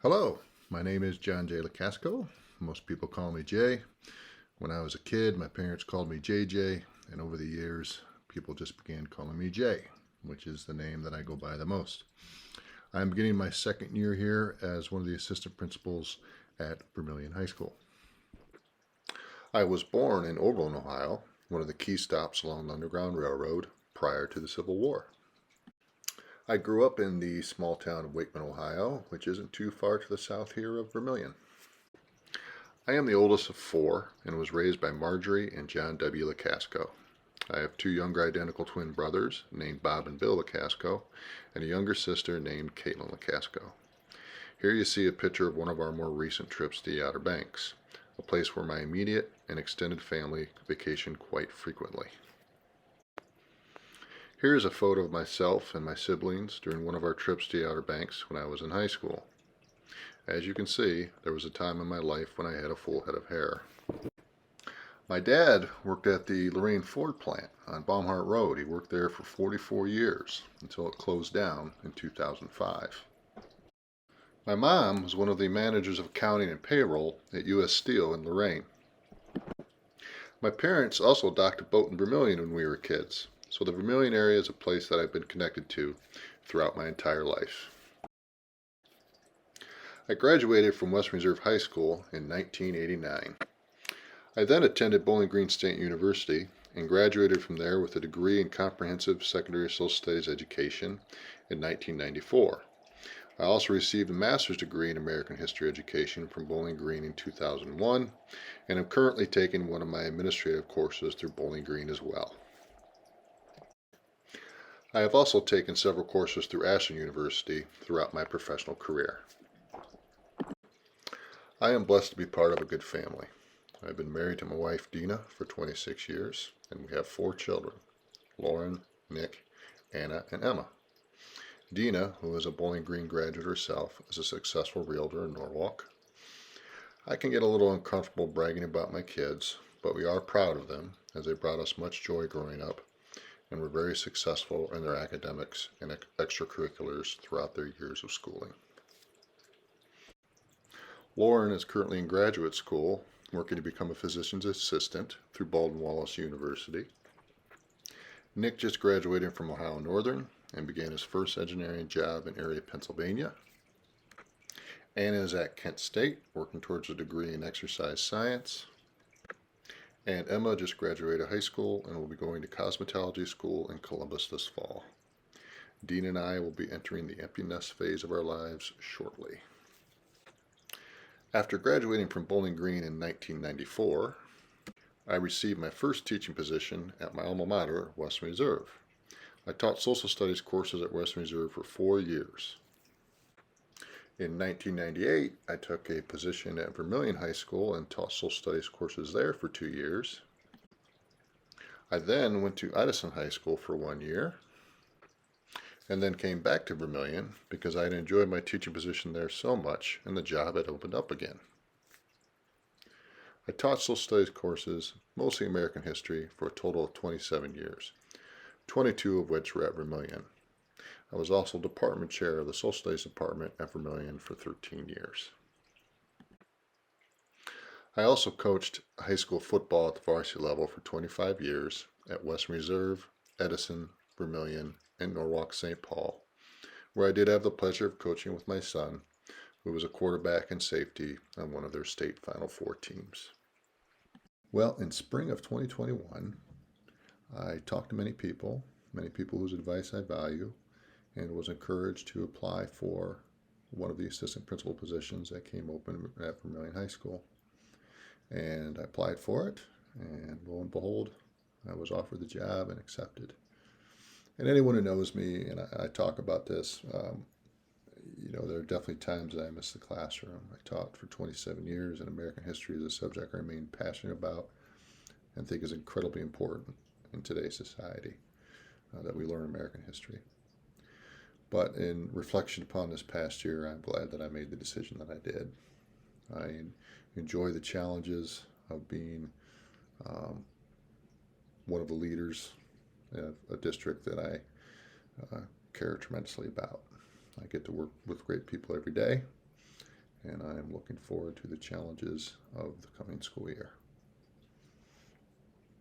Hello, my name is John J. Lacasco. Most people call me Jay. When I was a kid, my parents called me JJ, and over the years, people just began calling me Jay, which is the name that I go by the most. I'm beginning my second year here as one of the assistant principals at Vermilion High School. I was born in Oberlin, Ohio, one of the key stops along the Underground Railroad prior to the Civil War. I grew up in the small town of Wakeman, Ohio, which isn't too far to the south here of Vermilion. I am the oldest of four and was raised by Marjorie and John W. Lacasco. I have two younger identical twin brothers named Bob and Bill Lacasco and a younger sister named Caitlin Lacasco. Here you see a picture of one of our more recent trips to the Outer Banks, a place where my immediate and extended family vacation quite frequently. Here is a photo of myself and my siblings during one of our trips to the Outer Banks when I was in high school. As you can see, there was a time in my life when I had a full head of hair. My dad worked at the Lorraine Ford plant on Baumhart Road. He worked there for 44 years until it closed down in 2005. My mom was one of the managers of accounting and payroll at U.S. Steel in Lorraine. My parents also docked a boat in Vermilion when we were kids, so the Vermilion area is a place that I've been connected to throughout my entire life. I graduated from Western Reserve High School in 1989. I then attended Bowling Green State University and graduated from there with a degree in Comprehensive Secondary Social Studies Education in 1994. I also received a master's degree in American History Education from Bowling Green in 2001, and I'm currently taking one of my administrative courses through Bowling Green as well. I have also taken several courses through Ashland University throughout my professional career. I am blessed to be part of a good family. I've been married to my wife Dina for 26 years, and we have four children, Lauren, Nick, Anna, and Emma. Dina, who is a Bowling Green graduate herself, is a successful realtor in Norwalk. I can get a little uncomfortable bragging about my kids, but we are proud of them as they brought us much joy growing up and were very successful in their academics and extracurriculars throughout their years of schooling. Lauren is currently in graduate school, working to become a physician's assistant through Baldwin Wallace University. Nick just graduated from Ohio Northern and began his first engineering job in Erie, Pennsylvania. Anna is at Kent State, working towards a degree in exercise science. And Emma just graduated high school and will be going to cosmetology school in Columbus this fall. Dean and I will be entering the empty nest phase of our lives shortly. After graduating from Bowling Green in 1994, I received my first teaching position at my alma mater, Western Reserve. I taught social studies courses at Western Reserve for 4 years. In 1998, I took a position at Vermilion High School and taught social studies courses there for 2 years. I then went to Edison High School for 1 year, and then came back to Vermilion because I had enjoyed my teaching position there so much and the job had opened up again. I taught social studies courses, mostly American history, for a total of 27 years, 22 of which were at Vermilion. I was also department chair of the social studies department at Vermilion for 13 years. I also coached high school football at the varsity level for 25 years at Western Reserve, Edison, Vermilion, and Norwalk St. Paul, where I did have the pleasure of coaching with my son, who was a quarterback and safety on one of their state Final Four teams. Well, in spring of 2021, I talked to many people whose advice I value, and was encouraged to apply for one of the assistant principal positions that came open at Vermilion High School. And I applied for it, and lo and behold, I was offered the job and accepted. And anyone who knows me, and I talk about this, there are definitely times that I miss the classroom. I taught for 27 years, and American history is a subject I remain passionate about and think is incredibly important in today's society, that we learn American history. But in reflection upon this past year, I'm glad that I made the decision that I did. I enjoy the challenges of being one of the leaders of a district that I care tremendously about. I get to work with great people every day, and I'm looking forward to the challenges of the coming school year.